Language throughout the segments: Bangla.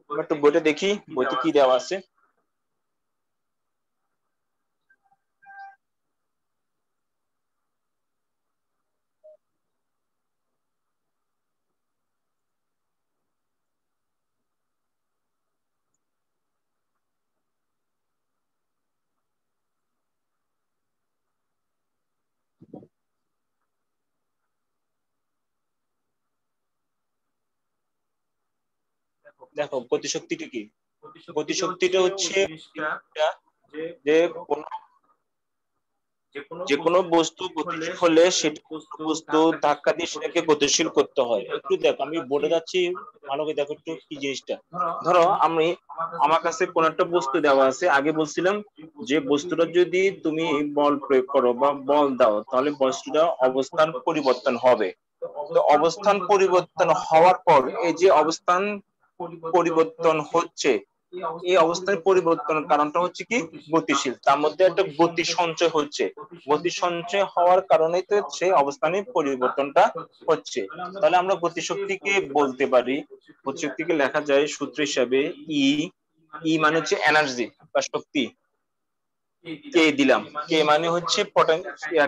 আমরা একটু বইটা দেখি, বইতে কি দেওয়া আছে। দেখো গতিশক্তিটা কি? গতিশক্তিটা হচ্ছে যে কোন যে কোনো বস্তু গতিশীল হলে সেটা বস্তু ধাক্কা দিয়ে সেটাকে গতিশীল করতে হয়। একটু দেখো, আমি বলে যাচ্ছি, ভালো করে দেখো একটু কি জিনিসটা। ধরো আমার কাছে কোন একটা বস্তু দেওয়া আছে, আগে বলছিলাম যে বস্তুটা যদি তুমি বল প্রয়োগ করো বা বল দাও তাহলে বস্তুটা অবস্থান পরিবর্তন হবে। তো অবস্থান পরিবর্তন হওয়ার পর এই যে অবস্থান পরিবর্তন হচ্ছে, এই অবস্থায় পরিবর্তনের কারণটা হচ্ছে কি? গতিশীল, তার মধ্যে একটা গতি সঞ্চয় হচ্ছে। গতি সঞ্চয় হওয়ার কারণেই তো সেই অবস্থানের পরিবর্তনটা হচ্ছে। তাহলে আমরা গতিশক্তিকে বলতে পারি, গতিশক্তিকে লেখা যায় সূত্র হিসাবে ই। ই মানে হচ্ছে এনার্জি বা শক্তি, কে দিলাম, কে মানে হচ্ছে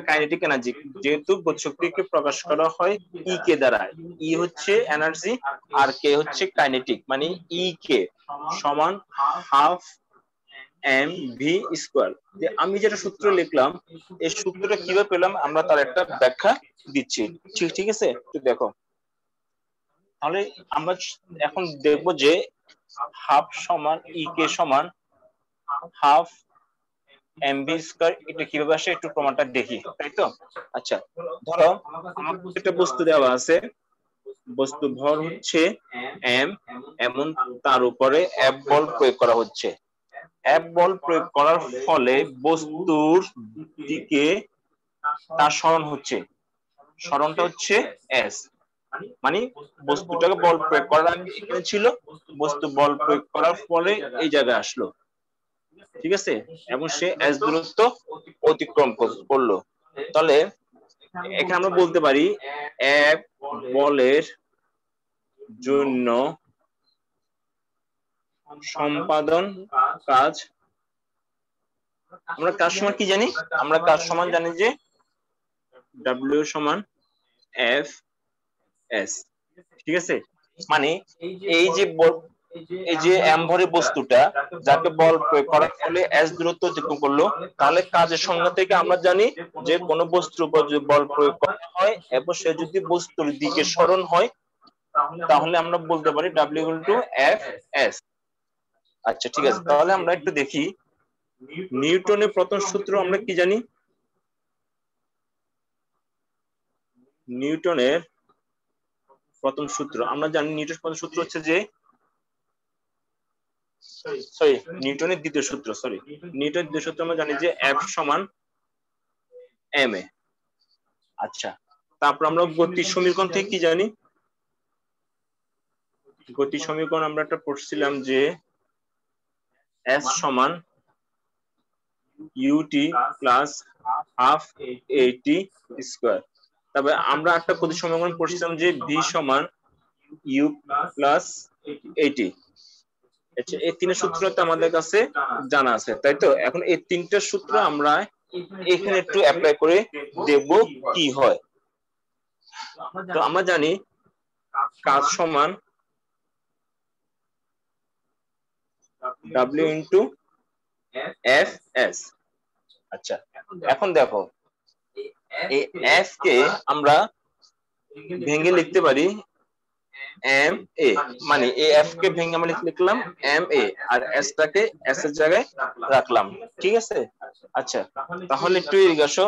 কাইনেটিক এনার্জি। যেহেতু গতিশক্তিকে প্রকাশ করা হয় ই কে দ্বারা, ই হচ্ছে এনার্জি আর কে হচ্ছে কাইনেটিক, মানে ই কে সমান হাফ এম ভি স্কোয়ার। যে আমি যেটা সূত্র লিখলাম, এই সূত্রটা কিভাবে পেলাম আমরা তার একটা ব্যাখ্যা দিচ্ছি। ঠিক ঠিক আছে, একটু দেখো। তাহলে আমরা এখন দেখব যে হাফ সমান ই কে সমান হাফ এম ভি স্কোয়ার, এটা কিভাবে আসে একটু প্রমাণটা দেখি, তাই তো? আচ্ছা, ধরো আমার একটা বস্তু দেওয়া আছে, বস্তু ভর হচ্ছে এম, এমন তার উপরে এফ বল প্রয়োগ করা হচ্ছে। এফ বল প্রয়োগ করার ফলে বস্তুর দিকে তার সরণ হচ্ছে, সরণটা হচ্ছে এস। মানে বস্তুটাকে বল প্রয়োগ করার আগে এখানে ছিল, বস্তু বল প্রয়োগ করার ফলে এই জায়গায় আসলো, ঠিক আছে, এবং সে এস দূরত্ব অতিক্রম করলো। তাহলে এখানে আমরা বলতে পারি এক বলের জন্য সম্পাদন কাজ, আমরা কাজ সমান কি জানি? আমরা কাজ সমান জানি যে ডাব্লিউ সমান এফ এস, ঠিক আছে। মানে এই যে এই যে এম ভরের বস্তুটা যাকে বল প্রয়োগ করার ফলে এস দূরত্ব অতিক্রম করলো, তাহলে কাজের সংজ্ঞা থেকে আমরা জানি যে কোন বস্তুর উপর যদি বল প্রয়োগ করা হয় এবং সে যদি বস্তুর দিকে সরণ হয় তাহলে আমরা বলতে পারি W equal to F S. আচ্ছা ঠিক আছে, তাহলে আমরা একটু দেখি নিউটনের প্রথম সূত্র আমরা কি জানি। নিউটনের প্রথম সূত্র আমরা জানি, নিউটনের প্রথম সূত্র হচ্ছে যে নিউটনের দ্বিতীয় সূত্র, নিউটনের দ্বিতীয় সূত্র আমরা জানি যে এফ সমান এম এ। আচ্ছা, তারপর আমরা গতির সমীকরণ থেকে কি জানি? গতির সমীকরণ আমরা একটা পড়ছিলাম যে এস সমান ইউটি প্লাস হাফ এটি স্কোয়ার। তারপরে আমরা একটা গতির সমীকরণ পড়ছিলাম যে ভি সমান ইউ প্লাস এইটি। আচ্ছা, এই তিনটা সূত্র তো আমাদের কাছে জানা আছে, তাই তো? এখন এই তিনটা সূত্র আমরা এখানে একটু অ্যাপ্লাই করে দেখব কি হয়। তো আমরা জানি কাজ সমান ডাব্লিউ ইন্টু এফ এস। আচ্ছা, এখন দেখো এই এফ কে আমরা ভেঙে লিখতে পারি এম এ, মানে এই এফ কে ভেঙে আমরা লিখলাম এম এ আর এস টাকে এস এর জায়গায় রাখলাম, ঠিক আছে। আচ্ছা, তাহলে একটু এদিকে আসো।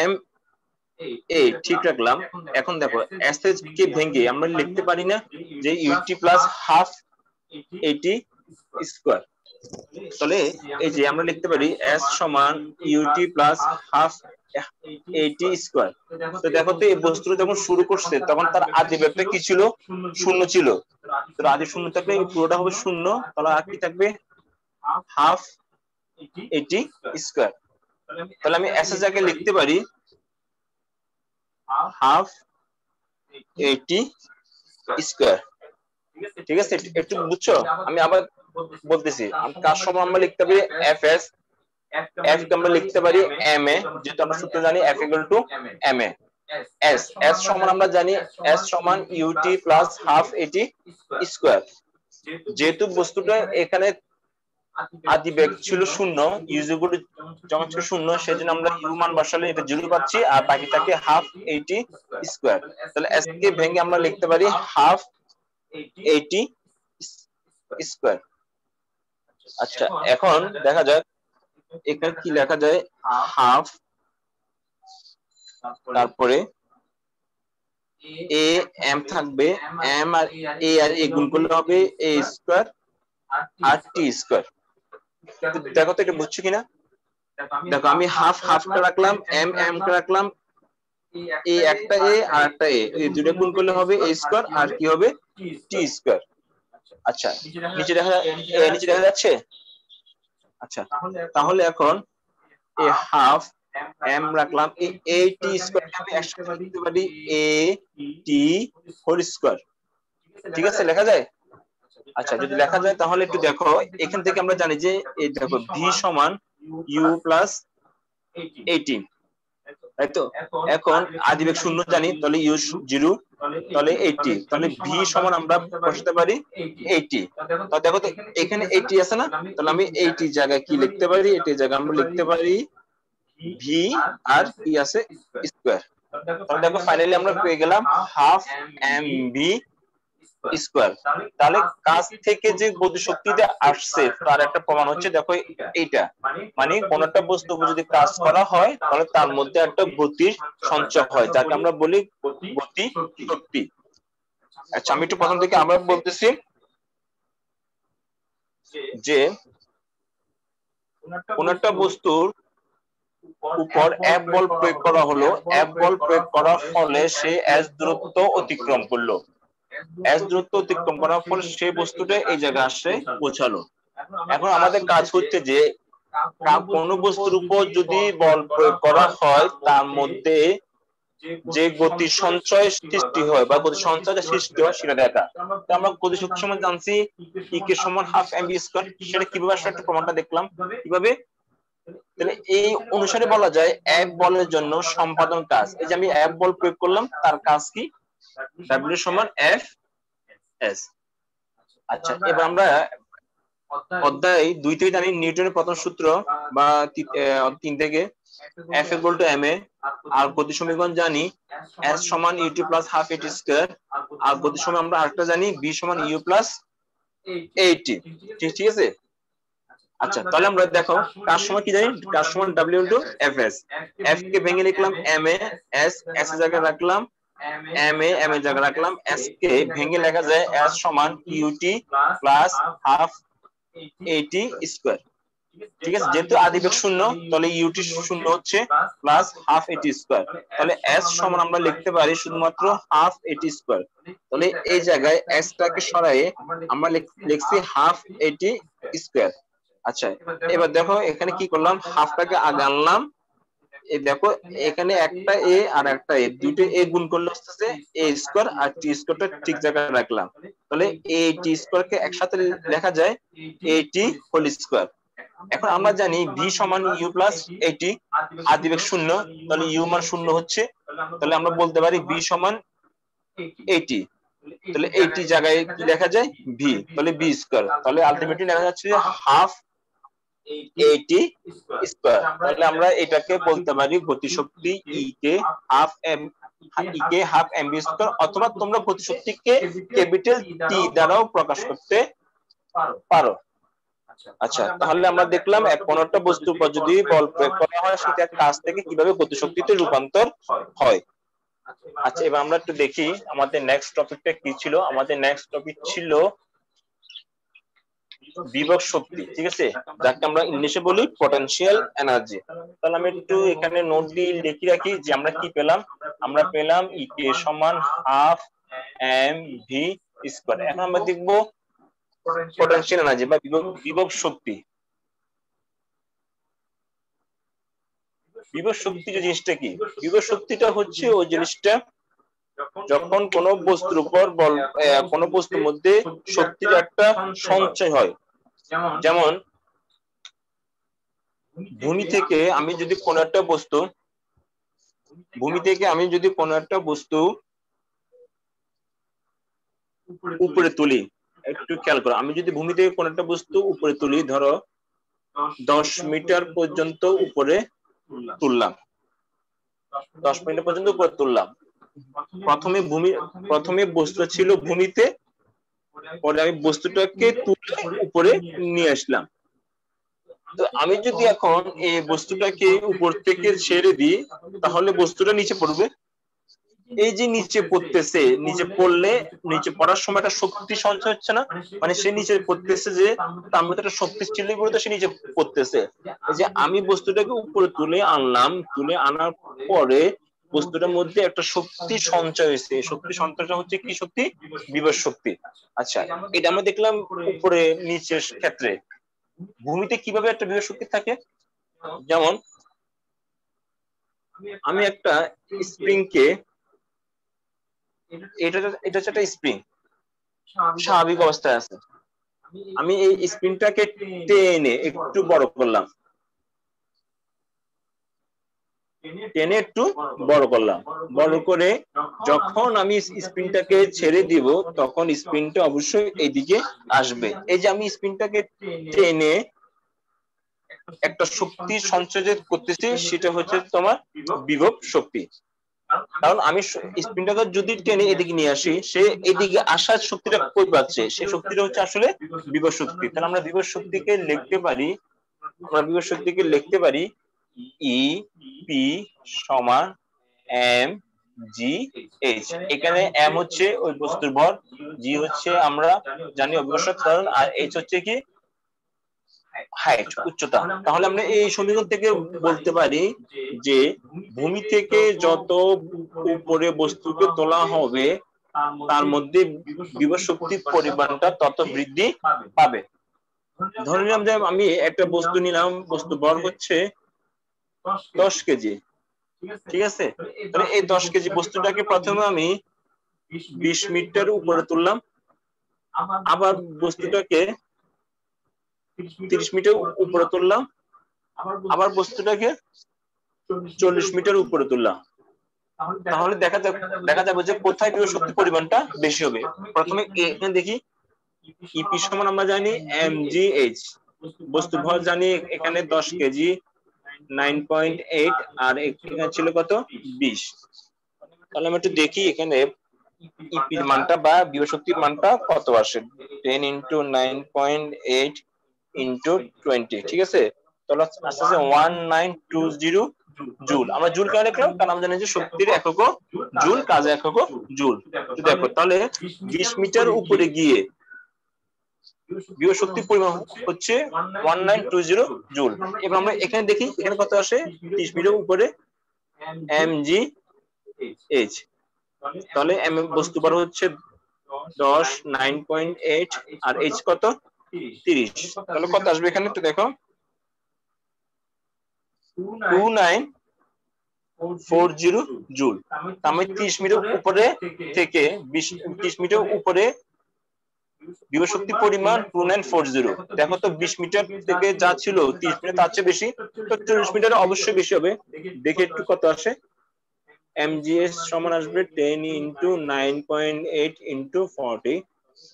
এম এ ঠিক রাখলাম। এখন দেখো এস কে ভেঙে আমরা লিখতে পারি না যে ইউটি প্লাস হাফ এইটি স্কোয়ার। তাহলে এই যে আমরা লিখতে পারি এস সমান ইউটি প্লাস হাফ এইটি স্কোয়ার। তো দেখো তো এই বস্তুটা যখন শুরু করছে তখন তার আদি বেগটা কি ছিল? শূন্য ছিল। তো আদি শূন্য থাকলে পুরোটা হবে শূন্য, তাহলে আর কি থাকবে? হাফ এইটি স্কোয়ার। তাহলে আমি এস এর জায়গায় লিখতে পারি হাফ এইটি স্কয়ার। ঠিক আছে, একটু বুঝছো? আমি আবার বলতেছি, কাজ সমান আমরা লিখতে পারি এফ এস, এফ কে আমরা লিখতে পারি এম এ, যেহেতু আমরা সূত্র জানি F equal to M A. S, S সমান আমরা জানি এস সমান U T plus half A T square. যেহেতু বস্তুটা এখানে আদি বেগ ছিল শূন্য, ইউজিগুলো যখন ছিল শূন্য, সেজন্য আমরা ইউ মান বসালে এটা জিরো পাচ্ছি, আর বাকি থাকে হাফ এইটি স্কয়ার। তাহলে এস কে ভেঙে আমরা লিখতে পারি হাফ এইটি স্কয়ার। আচ্ছা, এখন দেখা যাক এখানে কি লেখা যায়। হাফ, তারপরে এ এম থাকবে, এম আর এ গুণ করলে হবে এ স্কয়ার আর টি স্কয়ার। দেখো তো এটা বুঝছো কিনা? দেখো আমি হাফ হাফ কে রাখলাম, এম এম কে রাখলাম, এ একটা এ আর একটা এ, এই দুটো গুণ করলে হবে এ স্কয়ার আর কি হবে টি স্কয়ার। আচ্ছা, নিচে দেখা যাচ্ছে। আচ্ছা, তাহলে এখন এই হাফ এম রাখলাম, এই টি স্কয়ার আমি একসাথে লিখতে পারি এ টি হোল স্কয়ার। ঠিক আছে, লেখা যায়? আচ্ছা, যদি লেখা যায় তাহলে একটু দেখো, এখান থেকে আমরা জানি যে এই দেখো ভি সমান ইউ প্লাস 18, তাই তো? এখন আদিবেগ শূন্য জানি, তাহলে ইউ জিরো, তাহলে 80, তাহলে ভি সমান আমরা বসাতে পারি 80। তো দেখো তো এখানে 80 আছে না, তাহলে আমি 80 জায়গায় কি লিখতে পারি, 80 জায়গায় আমরা লিখতে পারি ভি আর কি আছে স্কয়ার। তাহলে দেখো ফাইনালি আমরা পেয়ে গেলাম হাফ এম ভি স্কয়ার। তাহলে কাজ থেকে যে গতিশক্তিটা আসছে তার একটা প্রমাণ হচ্ছে, দেখো এইটা, মানে কোন একটা বস্তু যদি কাজ করা হয় তাহলে তার মধ্যে একটা গতির সঞ্চয় হয়, যাকে আমরা বলি গতি শক্তি। আচ্ছা, আমি একটু প্রথম থেকে আমরা বলতেছি যে কোন একটা বস্তুর উপর এফ বল প্রয়োগ করা হলো, এফ বল প্রয়োগ করার ফলে সে এস দূরত্ব অতিক্রম করলো, এস দূরত্ব অতিক্রম করার ফলে সেই বস্তুটা এই জায়গায় আসে পৌঁছালো। এখন আমাদের কাজ হচ্ছে যে কোন বস্তুর উপর যদি বল প্রয়োগ করা হয় তার মধ্যে যে গতি সঞ্চয় সৃষ্টি হয় বা গতি সঞ্চয়টা সৃষ্টি হয় সেটা দেখা। তো আমরা গতি শক্তি সমান জানছি ই কে সমান হাফ এম ভি স্কয়ার, সেটা কিভাবে আসলে একটা প্রমাণটা দেখলাম কিভাবে। তাহলে এই অনুসারে বলা যায় এফ বলের জন্য সম্পাদন কাজ, এই যে আমি এফ বল প্রয়োগ করলাম তার কাজ কি, ডাব্লিউ সমান এফ এস। আচ্ছা, এবার আমরা অধ্যায় 2 থেকে জানি নিউটনের প্রথম সূত্র বা 3 থেকে F equal to M A, আর গতি সমীকরণ জানি এস সমান U T plus half A T square, আর গতি সমীকরণ আমরা আরেকটা জানি বি সমান ইউ প্লাস 80। ঠিক আছে। আচ্ছা, তাহলে আমরা দেখো কার সময় কি জানি, কার সমান W into F S. F কে ভেঙে লিখলাম এম এ, এস এস এর জায়গায় রাখলাম এম এ, এম এর জায়গায় রাখলাম, এস কে ভেঙে লেখা যায় এস সমান ইউটি প্লাস হাফ 80 স্কয়ার। ঠিক আছে, যেহেতু আদিবেগ শূন্য তাহলে ইউটি শূন্য হচ্ছে প্লাস হাফ 80 স্কয়ার, তাহলে এস সমান আমরা লিখতে পারি শুধুমাত্র হাফ 80 স্কয়ার। তাহলে এই জায়গায় এস টাকে সরায়ে আমরা লিখছি হাফ 80 স্কয়ার। আচ্ছা, এবার দেখো এখানে কি করলাম, হাফটাকে আগে আনলাম, এই দেখো এখানে একটা এ আর একটা এ, দুটো এ গুণ করলে আসতেছে এ স্কয়ার, আর টি স্কয়ারটা ঠিক জায়গায় রাখলাম, তাহলে এ টি স্কয়ার কে একসাথে লেখা যায় এ টি হোল স্কয়ার। এখন আমরা জানি ভি সমান ইউ প্লাস 80, আদিবেগ শূন্য, তাহলে ইউ মান শূন্য হচ্ছে, তাহলে আমরা বলতে পারি ভি সমান 80। তাহলে 80 জায়গায় কি লেখা যায় ভি, তাহলে ভি স্কয়ার, তাহলে আলটিমেটলি লেখা যাচ্ছে যে হাফ 80 স্কয়ার। তাহলে আমরা এটাকে বলতে পারি গতিশক্তি ই কে হাফ এম, ই কে হাফ এম ভি স্কয়ার, অথবা তোমরা গতিশক্তিকে ক্যাপিটাল টি দ্বারাও প্রকাশ করতে পারো। আচ্ছা, তাহলে আমরা দেখলাম কোন একটা বস্তুর উপর যদি বল প্রয়োগ করা হয় সেটা কাজ থেকে কিভাবে গতিশক্তিতে রূপান্তর হয়। আচ্ছা, এবার আমরা একটু দেখি আমাদের নেক্সট টপিকটা কি ছিল। আমাদের নেক্সট টপিক ছিল বিভব শক্তি। ঠিক আছে, যাকে আমরা ইংলিশে বলি পটেনশিয়াল এনার্জি। তাহলে আমি একটু এখানে নোট দিয়ে লিখে রাখি যে আমরা কি পেলাম। আমরা পেলাম ই কে সমান হাফ এম ভি স্কয়ার। এখন আমরা দেখব পটেনশিয়াল এনার্জি বা বিভব শক্তি। বিভব শক্তি যে জিনিসটা কি, বিভব শক্তিটা হচ্ছে ওই জিনিসটা যখন কোনো বস্তুর উপর বল, কোনো বস্তুর মধ্যে শক্তির একটা সঞ্চয় হয়। যেমন ভূমি থেকে আমি যদি কোনো একটা বস্তু উপরে তুলি, একটু খেয়াল করো, আমি যদি ভূমি থেকে কোনো একটা বস্তু উপরে তুলি, ধরো 10 মিটার পর্যন্ত উপরে তুললাম, 10 মিটার পর্যন্ত উপরে তুললাম। প্রথমে বস্তু ছিল ভূমিতে, পরে আমি বস্তুটাকে তুলে উপরে নিয়ে আসলাম। তো আমি যদি এখন এই বস্তুটাকে উপর থেকে ছেড়ে দিই, তাহলে বস্তুটা নিচে পড়বে। এই যে নিচে পড়তেছে, নিচে পড়লে নিচে পড়ার সময় একটা শক্তি সঞ্চয় হচ্ছে না, মানে সে নিচে পড়তেছে, যে তার মধ্যে একটা শক্তি ছিল বলে তো সে নিচে পড়তেছে। এই যে আমি বস্তুটাকে উপরে তুলে আনলাম, তুলে আনার পরে বস্তুটার মধ্যে একটা শক্তি সঞ্চয় হয়েছে। শক্তি সঞ্চয়টা হচ্ছে কি শক্তি? বিভব শক্তি। আচ্ছা, এটা আমরা দেখলাম উপরে নিচের ক্ষেত্রে। ভূমিতে কিভাবে একটা বিভব শক্তি থাকে? যেমন আমি একটা স্প্রিং কে, এটা হচ্ছে একটা স্প্রিং, স্বাভাবিক অবস্থায় আছে, আমি এই স্প্রিংটাকে টেনে একটু বড় করলাম, টেনে একটু বড় করলাম, বড় করে যখন আমি স্প্রিংটাকে ছেড়ে দিব, তখন স্প্রিংটা অবশ্যই এইদিকে আসবে। এই যে আমি স্প্রিংটাকে টেনে একটা শক্তি সঞ্চয় করতেছি, সেটা হচ্ছে তোমার বিভব শক্তি। কারণ আমি স্পিনটাকে যদি টেনে এদিকে নিয়ে আসি, সে এদিকে আসার শক্তিটা কই পাচ্ছে? সেই শক্তিটা হচ্ছে আসলে বিভব শক্তি। তাহলে আমরা বিভব শক্তিকে লিখতে পারি ই পি সমান এম জি এইচ। এখানে এম হচ্ছে ওই বস্তুর ভর, জি হচ্ছে আমরা জানি অভিকর্ষণ ত্বরণ, আর এইচ হচ্ছে কি হাইট, উচ্চতা। তাহলে আমরা এই সমীকরণ থেকে বলতে পারি যে ভূমি থেকে যত উপরে বস্তুকে তোলা হবে, তার মধ্যে বিভব শক্তির পরিমাণটা তত বৃদ্ধি পাবে। ধরে নিলাম যে আমি একটা বস্তু নিলাম, বস্তু ভর হচ্ছে 10 কেজি, ঠিক আছে? তাহলে এই 10 কেজি বস্তুটাকে প্রথমে আমি 20 মিটার উপরে তুললাম, আবার বস্তুটাকে 30 মিটার উপরে তুললাম, আবার বস্তুটাকে 40 মিটার উপরে তুললাম। তাহলে দেখা যাবে যে কোথায় বিভব শক্তির পরিমাণটা বেশি হবে। প্রথমে এখানে দেখি ইপি সমান আমরা জানি mgh, বস্তু ভর জানি এখানে 10 কেজি 9.8, আর এখানে ছিল কত? 20। তাহলে আমরা একটু দেখি এখানে ইপির মানটা বা বিভব শক্তির মানটা কত আসে। 10 ইন্টু 9.8 ইন্টু 20, ঠিক আছে? তাহলে আস্তে আস্তে 1920 জুল। আমরা জুল কেন লিখলাম? কারণ আমরা জানি যে শক্তির এককও জুল, কাজের এককও জুল। তো দেখো, তাহলে 20 মিটার উপরে গিয়ে বিভব শক্তির পরিমাণ হচ্ছে 1920 জুল। এবার আমরা এখানে দেখি এখানে কত আসে। 30 মিটার উপরে mgh, তাহলে বস্তু ভর হচ্ছে 10, 9.8, আর h কত? 30। তাহলে কত আসবে এখানে একটু দেখো, 2940 জুল। আমি 30 মিটার উপরে থেকে 30 মিটার উপরে বিভব শক্তি পরিমাণ 2940। দেখো তো 20 মিটার থেকে যা ছিল 30 মিটার তার চেয়ে বেশি, তো 40 মিটার অবশ্যই বেশি হবে। দেখে একটু কত আসে। mgs সমান আসবে 10 ইন্টু 9.8 ইন্টু 40,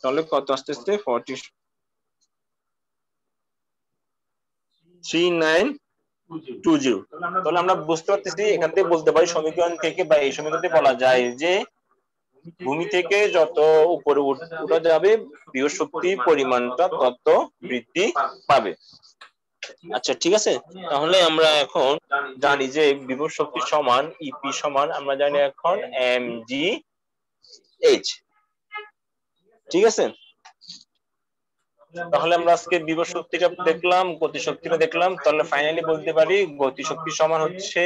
তাহলে কত আসতেছে? 3920। তাহলে আমরা বুঝতে পারতেছি, এখান থেকে বলতে পারি সমীকরণ থেকে, বা এই সমীকরণ থেকে বলা যায় যে ভূমি থেকে যত উপরে উঠা যাবে বিভব শক্তির পরিমাণটা তত বৃদ্ধি পাবে। আচ্ছা, ঠিক আছে। তাহলে আমরা এখন জানি যে বিভব শক্তি সমান ইপি সমান আমরা জানি এখন mgh, ঠিক আছে? তাহলে আমরা আজকে বিভব শক্তিটা দেখলাম, গতি শক্তিটা দেখলাম। তাহলে ফাইনালি বলতে পারি গতি শক্তি সমান হচ্ছে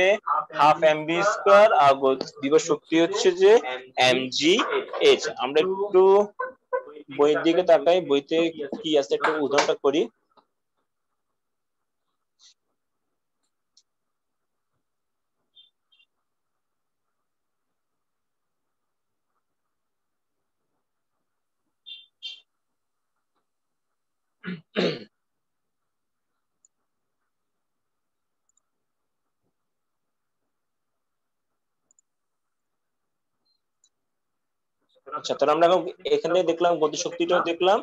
হাফ mv স্কয়ার, আর বিভব শক্তি হচ্ছে যে mgh। আমরা একটু বইয়ের দিকে তাকাই, বইতে কি আছে একটু উদাহরণটা করি। আচ্ছা, তাহলে আমরা এখানে দেখলাম গতিশক্তিটাও দেখলাম,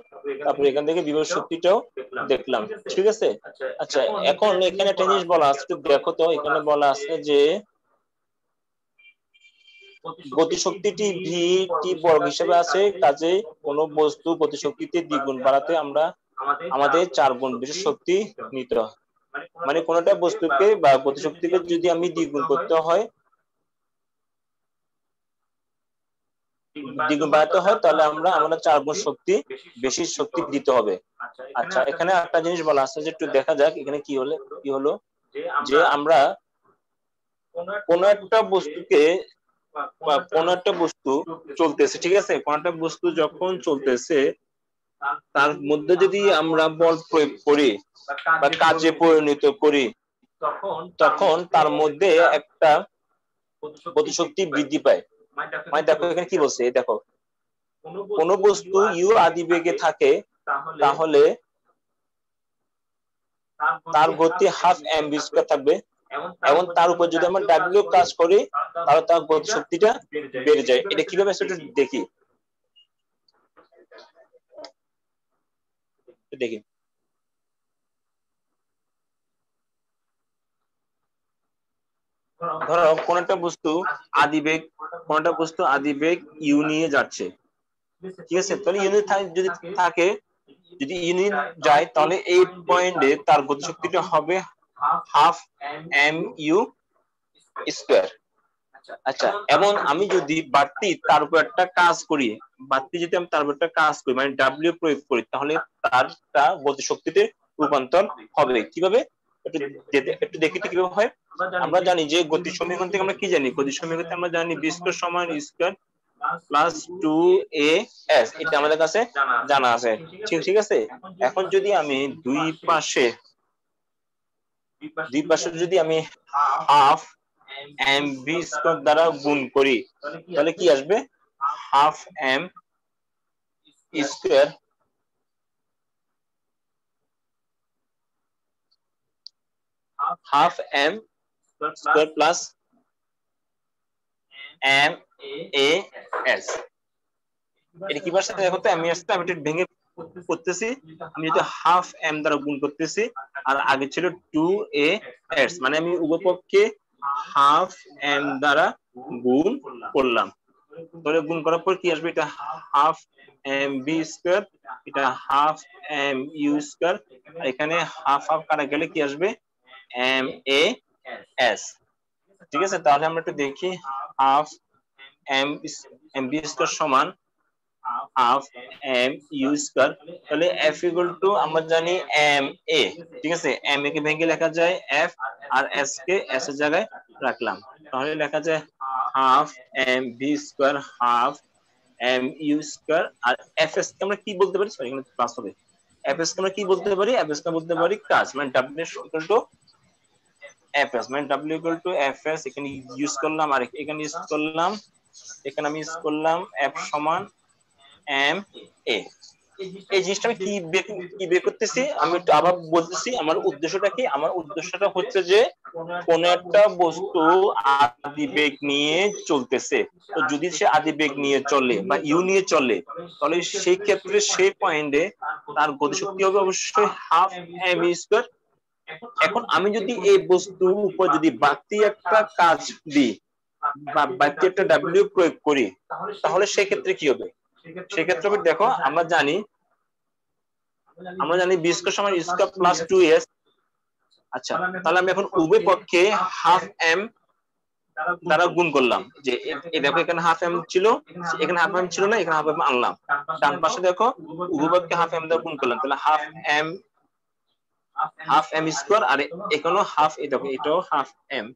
তারপরে এখান থেকে বিভব শক্তিটাও দেখলাম, ঠিক আছে। আচ্ছা, এখন এখানে একটা জিনিস বলা আছে, দেখো তো, এখানে বলা আছে যে গতিশক্তিটি ভি টি বর্গ হিসেবে আছে, কাজে কোনো বস্তু গতিশক্তিতে দ্বিগুণ বাড়াতে আমরা আমাদের 4 গুণ বেশি শক্তি নিতে হয়। মানে কোনোটা বস্তুকে বা গতিশক্তিকে যদি আমি দ্বিগুণ করতে হয়, দ্বিগুণ বাড়াতে হয়, তাহলে আমরা 4 গুণ শক্তি বেশি শক্তি দিতে হবে। আচ্ছা, এখানে একটা জিনিস বলা আছে যে একটু দেখা যাক এখানে কি হলো যে আমরা কোন একটা বস্তুকে বা কোন একটা বস্তু চলতেছে, ঠিক আছে, কোন একটা বস্তু যখন চলতেছে তার মধ্যে যদি আমরা বল প্রয়োগ করি বা কাজে পরিণত করি, তখন তার মধ্যে একটা গতিশক্তি বৃদ্ধি পায়। মানে দেখো এখানে কি বলছে, দেখো কোন বস্তু ইউ আদি বেগে থাকে, তাহলে তার গতি হাফ এম ভি স্কয়ার থাকবে, এবং তার উপর যদি আমরা ডাব্লিউ কাজ করি, তাহলে তার গতি শক্তিটা বেড়ে যায়। এটা কিভাবে সেটা দেখি দেখি ধরো কোন একটা বস্তু আদিবেগ ইউ নিয়ে যাচ্ছে, ঠিক আছে, তাহলে ইউনিট যদি থাকে, যদি ইউনিট যায়, তাহলে এই পয়েন্টে তার গতিশক্তিটা হবে হাফ এম ইউ স্কয়ার। আচ্ছা, এবং আমি যদি বাড়তি তার উপর একটা কাজ করি, মানে ডাব্লিউ প্রয়োগ করি, তাহলে তারটা গতিশক্তিতে রূপান্তর হবে। কিভাবে একটু দেখি তো কিভাবে হয়। আমরা জানি যে গতি সমীকরণ থেকে আমরা কি জানি, গতি সমীকরণ থেকে আমরা জানি বি স্কয়ার সমান স্কয়ার প্লাস 2a(s), এটা আমাদের কাছে জানা আছে, ঠিক আছে। এখন যদি আমি দুই পাশে যদি আমি হাফ এম ভি স্কয়ার দ্বারা গুণ করি, তাহলে কি আসবে, half M square half M square plus M A S. এটা কি পারছে দেখো তো, আমি আসতে আমি এটা ভেঙে করতেছি, আমি যদি হাফ এম দ্বারা গুণ করতেছি, আর আগে ছিল 2a(s), মানে আমি উভয় পক্ষে হাফ এম দ্বারা গুণ করলাম, তাহলে গুণ করার পর কি আসবে, এটা হাফ এম বি স্কয়ার, এটা হাফ এম ইউ স্কয়ার, আর এখানে হাফ হাফ কাটা গেলে কি আসবে, এম এ এস, ঠিক আছে। তাহলে আমরা একটু দেখি, হাফ এম বি স্কয়ার সমান হাফ এম ইউ স্কয়ার, তাহলে এফ ইকুয়াল টু আমরা জানি এম এ, ঠিক আছে, এম এ কে ভেঙে লেখা যায় এফ, আর এস কে এস এর জায়গায় রাখলাম, তাহলে লেখা যায় half M V square half M U square, আর এফ এস কে আমরা কি বলতে পারি, সরি এখানে প্লাস হবে, এফ এস কে আমরা কি বলতে পারি, এফ এস কে বলতে পারি কাজ, মানে W equal to F S, মানে W equal to F S, এখানে ইউজ করলাম, আর এখানে ইউজ করলাম, এখানে আমি ইউজ করলাম এফ সমান এম এ। এই জিনিসটা আমি কি বের করতেছি, আমি একটু আবার বলতেছি আমার উদ্দেশ্যটা কি। আমার উদ্দেশ্যটা হচ্ছে যে কোন একটা বস্তু আদিবেগ নিয়ে চলতেছে, তো যদি সে আদিবেগ নিয়ে চলে বা ইউ নিয়ে চলে, তাহলে সেই ক্ষেত্রে সেই পয়েন্টে তার গতিশক্তি হবে অবশ্যই হাফ এম স্কয়ার। এখন আমি যদি এই বস্তুর উপর যদি বাড়তি একটা কাজ দিই বা বাড়তি একটা ডাব্লিউ প্রয়োগ করি, তাহলে সেক্ষেত্রে কি হবে, সেক্ষেত্রে দেখো আমরা জানি বি স্কয়ার সমান স্কয়ার প্লাস 2s। আচ্ছা, তাহলে আমি এখন উভয় পক্ষে হাফ এম দ্বারা গুণ করলাম, যে দেখো এখানে হাফ এম ছিল, এখানে হাফ এম ছিল না, এখানে হাফ এম আনলাম, ডান পাশে দেখো উভয় পক্ষে হাফ এম দ্বারা গুণ করলাম, তাহলে হাফ এম স্কয়ার, আর এখানেও হাফ, এই দেখো এটাও হাফ এম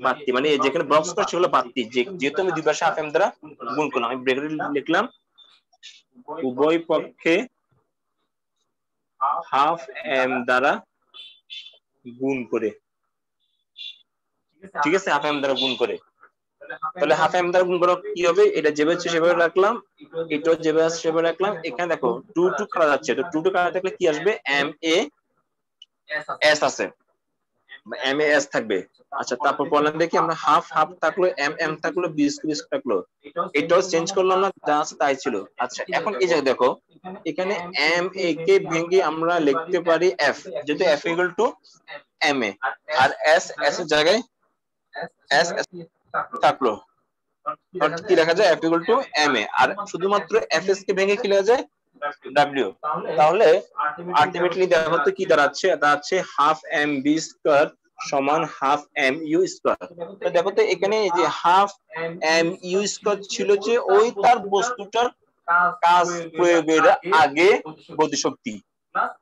বাড়তি, মানে যেখানে বক্স করা সেগুলো বাড়তি, যেহেতু আমি দুই পাশে হাফ এম দ্বারা গুণ করলাম, আমি ব্র্যাকেটে লিখলাম উভয় পক্ষে হাফ এম দ্বারা গুণ করে, ঠিক আছে, হাফ এম দ্বারা গুণ করে, তাহলে হাফ এম দ্বারা গুণ করো কি হবে, এটা যেভাবে আছে সেভাবে রাখলাম, এটাও যেভাবে আছে সেভাবে রাখলাম। এখানে দেখো 2 2 কাটা যাচ্ছে, তো 2 2 কাটা থাকলে কি আসবে, এম এ এস আছে, এম এ এস থাকবে। আচ্ছা তারপর বললাম দেখি আমরা হাফ হাফ থাকলো, এম এম থাকলো, বি স্কয়ার থাকলো, এটাও চেঞ্জ করলাম না, যা আছে তাই ছিল। আচ্ছা এখন এই যে দেখো এখানে এম এ কে ভেঙে আমরা লিখতে পারি এফ, যেহেতু F equal to M A, আর এস এস এর জায়গায় এস এস থাকলো, কি লেখা যায়, F equal to M A, আর শুধুমাত্র এফ এস কে ভেঙে কি লেখা যায়, ডাব্লিউ। তাহলে আলটিমেটলি দেখো তো কি দাঁড়াচ্ছে, দাঁড়াচ্ছে হাফ এম বি স্কয়ার সমান হাফ এম ইউ স্কয়ার। তো দেখো তো এখানে যে হাফ এম ইউ স্কয়ার ছিল যে ওই তার বস্তুটার কাজ প্রয়োগের আগে গতিশক্তি,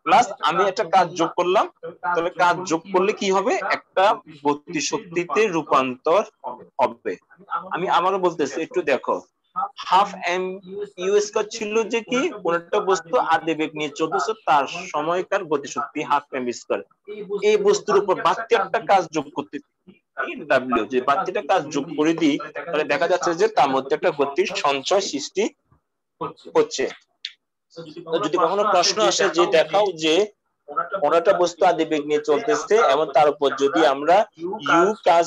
প্লাস আমি একটা কাজ যোগ করলাম, তাহলে কাজ যোগ করলে কি হবে, একটা গতিশক্তিতে রূপান্তর হবে। আমি আবারও বলতেছি একটু দেখো, হাফ এম ইউ স্কয়ার ছিল যে কি কোন একটা বস্তু আধে বেগ নিয়ে চলতেছে, তার সময়কার গতিশক্তি হাফ এম স্কয়ার। এই বস্তুর উপর বাড়তি একটা কাজ যোগ করতে ডাব্লিউ, যে বাড়তিটা কাজ যোগ করে দিই, তাহলে দেখা যাচ্ছে যে তার মধ্যে একটা গতির সঞ্চয় সৃষ্টি হচ্ছে। তো যদি কখনো প্রশ্ন আসে যে দেখাও যে কোন একটা বস্তু আধে বেগ নিয়ে চলতেছে এবং তার উপর যদি আমরা ইউ কাজ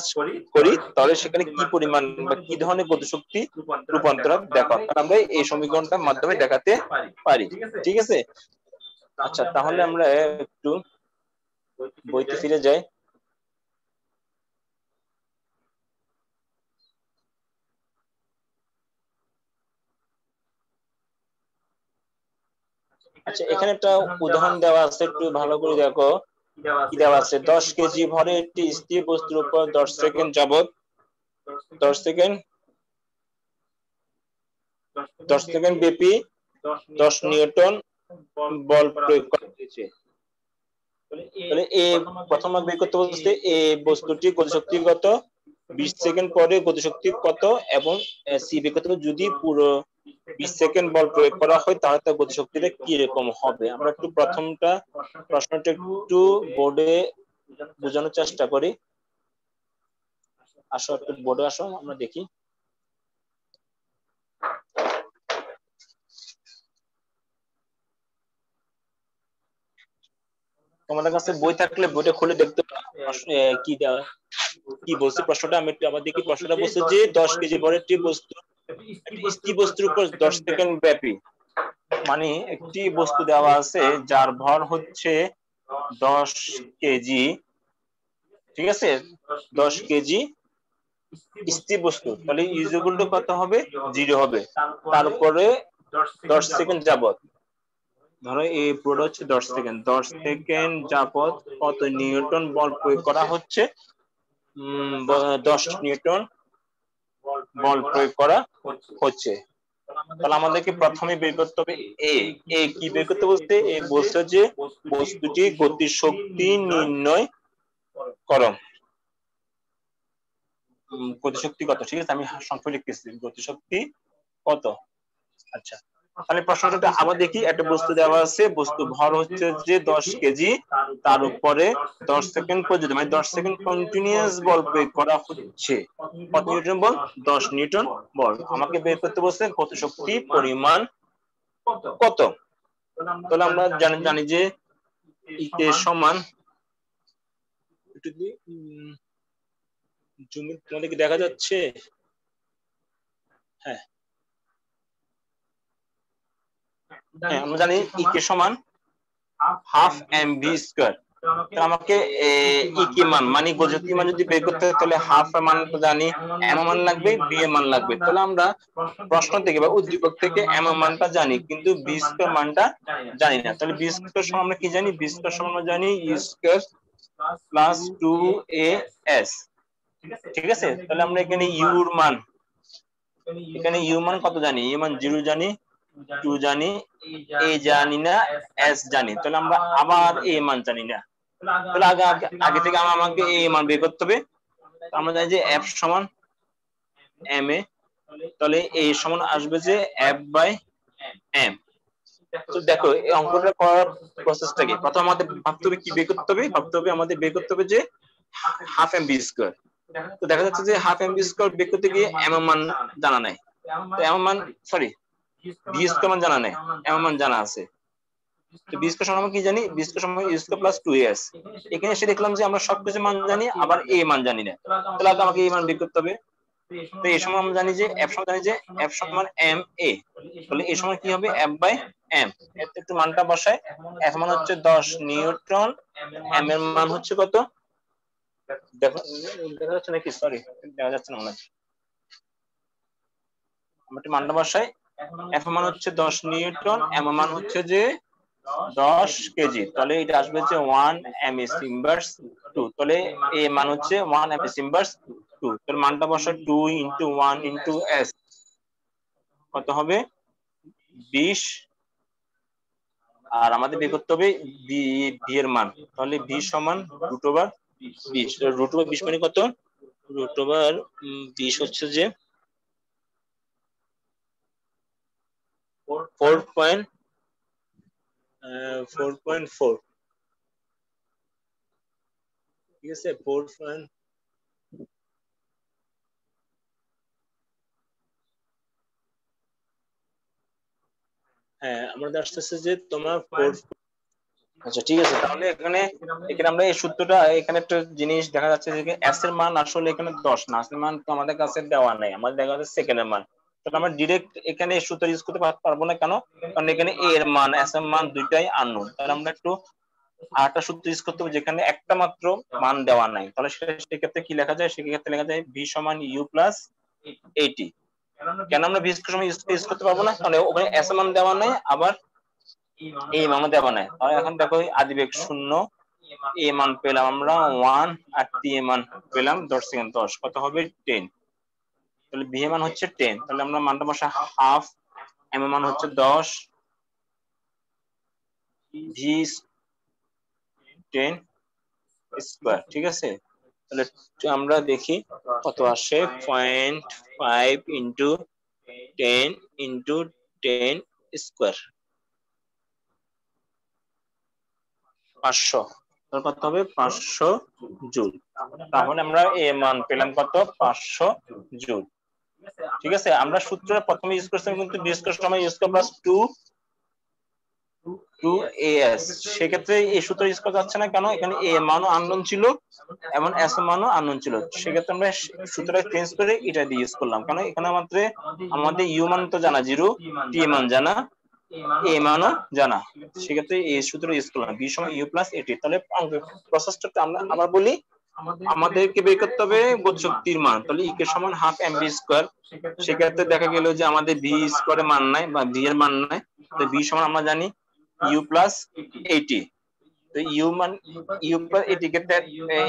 করি, তাহলে সেখানে কি পরিমাণ বা কি ধরনের গতিশক্তি রূপান্তর দেখো, আমরা এই সমীকরণটার মাধ্যমে দেখাতে পারি। ঠিক আছে, আচ্ছা তাহলে আমরা একটু বইতে ফিরে যাই। আচ্ছা এখানে একটা উদাহরণ দেওয়া আছে, একটু ভালো করে দেখো কি দেওয়া আছে। 10 কেজি ভরের একটি স্থির বস্তুর উপর 10 সেকেন্ড যাবত 10 সেকেন্ড ব্যাপী 10 নিউটন বল প্রয়োগ করা হয়েছে। তাহলে এ প্রথম বের করতে বলতে এই বস্তুটি গতিশক্তি কত, 20 সেকেন্ড পরে গতিশক্তি কত, এবং সি বের করতে হবে যদি পুরো 20 সেকেন্ড বল প্রয়োগ করা হয় তাহলে তার গতিশক্তিটা কি রকম হবে। আমরা একটু প্রশ্নটা একটু বোর্ডে বোঝানোর চেষ্টা করি। আসো একটু বোর্ডে আসো, আমরা দেখি। তোমাদের কাছে বই থাকলে বইটা খুলে দেখতে কি কি বলছে প্রশ্নটা, আমি একটু আবার দেখি। প্রশ্নটা বলছে যে 10 কেজি ভরের একটি বস্তু স্থির বস্তুর উপর 10 সেকেন্ড ব্যাপী, মানে একটি বস্তু দেওয়া আছে যার ভর হচ্ছে 10 কেজি, ঠিক আছে, 10 কেজি স্থির বস্তু, তাহলে ইজ ইকুয়াল টু কত হবে, 0 হবে। তারপরে 10 সেকেন্ড যাবত, ধরো এই পুরোটা হচ্ছে 10 সেকেন্ড, 10 সেকেন্ড যাবত কত নিউটন বল প্রয়োগ করা হচ্ছে, 10 নিউটন বল প্রয়োগ করা হচ্ছে। তাহলে আমাদেরকে প্রথমে বের করতে হবে এ কি বের করতে বলতে, এ বলছে যে বস্তুটি গতিশক্তি নির্ণয় করো, গতিশক্তি কত, ঠিক আছে আমি সংখ্যা লিখতেছি, গতিশক্তি কত। আচ্ছা তাহলে প্রশ্নটা আবার দেখি, একটা বস্তু দেওয়া আছে, বস্তু ভর হচ্ছে যে 10 কেজি, তার উপরে 10 সেকেন্ড পর্যন্ত মানে 10 সেকেন্ড কন্টিনিউয়াস বল প্রয়োগ করা হচ্ছে, কত নিউটন বল, 10 নিউটন বল। আমাকে বের করতে বলছে গতিশক্তি পরিমাণ কত। তাহলে আমরা জানি যে ইকে সমান, একটু জুম তোমাদের কি দেখা যাচ্ছে, হ্যাঁ হ্যাঁ আমরা জানি ইকে সমান হাফ এম ভি স্কয়ার। আমাকে ইকে মান মানে গতিশক্তি মান যদি বের করতে হয় তাহলে হাফ এর মান তো জানি, এম মান লাগবে, বি এর মান লাগবে। তাহলে আমরা প্রশ্ন থেকে বা উদ্দীপক থেকে এম মানটা জানি কিন্তু বি স্কয়ার মানটা জানি না। তাহলে বি স্কয়ার সমান আমরা কি জানি, বি স্কয়ার সমান আমরা জানি ই স্কয়ার প্লাস 2 এ এস, ঠিক আছে। তাহলে আমরা এখানে ইউর মান, এখানে ইউ মান কত জানি, ইউ মান 0 জানি, 2 জানি, এ জানি না, এস জানি। তাহলে আমরা আবার এ মান জানি না, তাহলে আগে থেকে আমাকে এ মান বের করতে হবে। আমরা জানি যে এফ সমান এম এ, তাহলে এ সমান আসবে যে এফ বাই এম। তো দেখো এই অঙ্কটা করার প্রসেসটা কি, প্রথম আমাদের ভাবতে হবে কি বের করতে হবে, আমাদের বের করতে হবে যে হাফ এম বি স্কয়ার। তো দেখা যাচ্ছে যে হাফ এম বি স্কোয়ার বের করতে গিয়ে এম এর মান জানা নাই, তো এম এর মান সরি বি স্কোয়ার মান জানা নাই, এম এর মান জানা আছে। তো বি স্কোয়ার সমান কি জানি, বি স্কোয়ার সমান ইউ স্কোয়ার প্লাস 2as। এখানে এসে দেখলাম যে আমরা সবকিছু মান জানি আবার এ মান জানি না, তাহলে আমাকে এই মান বের করতে হবে। তো এই সময় আমরা জানি যে এফ সমান জানি যে এফ সমান এম এ, তাহলে এই সময় কি হবে এফ বাই এম। এর একটু মানটা বসায়, এফ মান হচ্ছে 10 নিউটন, এম এর মান হচ্ছে কত দেখো, দেখা যাচ্ছে নাকি, সরি দেখা যাচ্ছে না মনে হয়, আমরা একটু মানটা বসাই, এফ মান হচ্ছে 10 নিউটন, এম মান হচ্ছে যে 10 কেজি, তাহলে এটা আসবে যে 1 এমএস ইনভার্স 2, তাহলে এ মান হচ্ছে 1 এমএস ইনভার্স 2, তাহলে মানটা বসা 2 ইনটু 1 ইনটু এস কত হবে 20, আর আমাদের বের করতে হবে বি এর মান, তাহলে বি সমান রুট ওভার 20, রুট ওভার 20 মানে কত, রুট ওভার 20 হচ্ছে যে 4.4, ঠিক আছে 4. হ্যাঁ আমাদের আসতেছে যে তোমার 4। আচ্ছা ঠিক আছে, তাহলে এখানে এখানে আমরা এই সূত্রটা, এখানে একটা জিনিস দেখা যাচ্ছে যে এস এর মান আসলে এখানে 10 না, এস এর মান তো আমাদের কাছে দেওয়া নাই, আমাদের দেখা যাচ্ছে সেকেন্ড এর মান, তাহলে আমরা ডিরেক্ট এখানে এই সূত্র ইউজ করতে পারবো না, কেন, কারণ এখানে এ এর মান এস এর মান দুইটাই আননোন, তাহলে আমরা একটু আরেকটা সূত্র ইউজ করতে হবে যেখানে একটা মাত্র মান দেওয়া নাই, তাহলে সেক্ষেত্রে কি লেখা যায়, সেক্ষেত্রে লেখা যায় ভি সমান ইউ প্লাস 80। কেন আমরা ভি সমান ইউজ করতে পারবো না, কারণ ওখানে এস এর মান দেওয়া নাই, আবার এই মানও দেওয়া নাই, তাহলে এখন দেখো আদিবেগ 0, এ মান পেলাম আমরা 1, আর টি এ মান পেলাম 10 সেকেন্ড 10, কত হবে 10, তাহলে বি এর মান হচ্ছে 10, তাহলে আমরা মানটা বসা হাফ, এম এর মান হচ্ছে 10, ভি 10 স্কয়ার, ঠিক আছে, তাহলে আমরা দেখি কত আসে, 0.5 ইন্টু 10 ইন্টু 10 স্কয়ার, 500, কত হবে 500 জুল, তাহলে আমরা এ মান পেলাম কত 500 জুল। ঠিক আছে, আমরা সূত্রটা প্রথমে ইউজ করছিলাম কিন্তু বি স্কয়ার সমান ইউ স্কয়ার প্লাস 2as, সেক্ষেত্রে এই সূত্র ইউজ করা যাচ্ছে না, কেন, এখানে এ মানও আননোন ছিল এবং এস মানও আননোন ছিল, সেক্ষেত্রে আমরা সূত্রটা চেঞ্জ করে এটা দিয়ে ইউজ করলাম, কারণ এখানে আমাদের ইউ মান তো জানা 0, টি মান জানা, এ মানও জানা, সেক্ষেত্রে এই সূত্র ইউজ করলাম বি সমান ইউ প্লাস এটি। তাহলে প্রসেসটা আমরা আবার বলি, আমাদেরকে বের করতে হবে গতিশক্তির মান, তাহলে ই কে সমান হাফ এম বি স্কয়ার, সেক্ষেত্রে দেখা গেল যে আমাদের ভি স্কয়ারের মান নাই বা ভি এর মান নাই, তো ভি সমান আমরা জানি ইউ প্লাস 80, তো ইউ মান ইউ প্লাস 80 ক্ষেত্রে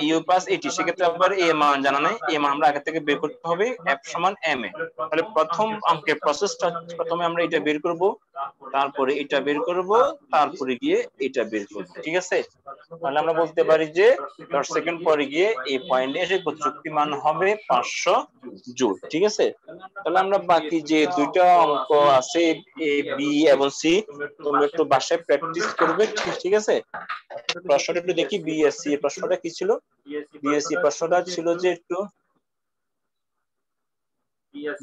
ইউ প্লাস 80, সেক্ষেত্রে আবার এ মান জানা নাই, এ মান আমরা আগে থেকে বের করতে হবে এফ সমান এম এ, তাহলে প্রথম অঙ্কের প্রসেসটা প্রথমে আমরা এটা বের করব, তারপরে এটা বের করব, তারপরে গিয়ে এটা বের করব, ঠিক আছে, তাহলে আমরা বলতে পারি যে 10 সেকেন্ড পরে গিয়ে এই পয়েন্টে এসে গতিশক্তি মান হবে 500 জুল, ঠিক আছে। তাহলে আমরা বাকি যে দুইটা অঙ্ক আছে এ বি এবং সি, তোমরা একটু বাসায় প্র্যাকটিস করবে, ঠিক আছে। প্রশ্নটা একটু দেখি, বিএসসি প্রশ্নটা কি ছিল, বিএসসি প্রশ্নটা ছিল যে একটু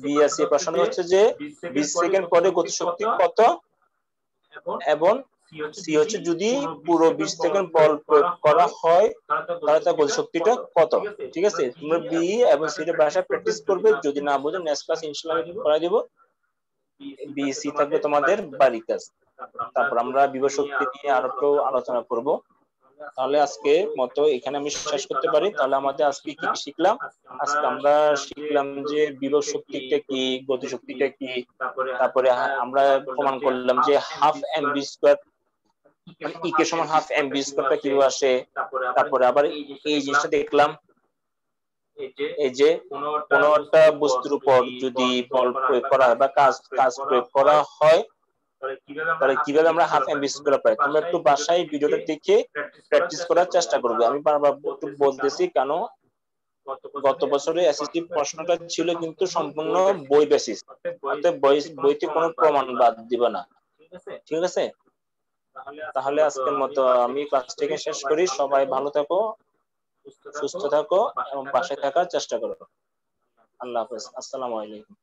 বিএসসি প্রশ্নটা হচ্ছে যে 20 সেকেন্ড পরে গতিশক্তি কত, এবং সি হচ্ছে যদি পুরো 20 সেকেন্ড বল প্রয়োগ করা হয় তাহলে তার গতিশক্তিটা কত, ঠিক আছে। তোমরা বি এবং সি এর ভাষা প্র্যাকটিস করবে, যদি না বুঝো নেক্সট ক্লাস ইনশাআল্লাহ আমি করাই দেব। বি সি থাকবে তোমাদের বাড়ির কাজ, তারপর আমরা বিভব শক্তি নিয়ে আরো একটু আলোচনা করব। তাহলে আজকে মতো এখানে আমি শেষ করতে পারি। তাহলে আমাদের আজকে কি কি শিখলাম, আজকে আমরা শিখলাম যে বিভব শক্তিটা কি, গতি শক্তিটা কি, তারপরে আমরা প্রমাণ করলাম যে হাফ এম বি স্কয়ার মানে ই কে সমান হাফ এম বি স্কয়ারটা কিভাবে আসে, তারপরে আবার এই জিনিসটা দেখলাম এই যে কোনো একটা বস্তুর উপর যদি বল প্রয়োগ করা হয় বা কাজ প্রয়োগ করা হয় তাহলে কিভাবে আমরা হাফ এম বি স্কয়ার পাই। তোমরা একটু বাসায় ভিডিওটা দেখে প্র্যাকটিস করার চেষ্টা করবে। আমি বারবার একটু বলতেছি কেন, গত বছরে এসএসসি প্রশ্নটা ছিল কিন্তু সম্পূর্ণ বই বেসিস, অর্থাৎ বইতে কোনো প্রমাণ বাদ দিবে না, ঠিক আছে। তাহলে আজকের মতো আমি ক্লাসটাকে শেষ করি, সবাই ভালো থাকো। সুস্থ থাকো এবং পাশে থাকার চেষ্টা করো। আল্লাহ হাফেজ, আসসালামু আলাইকুম।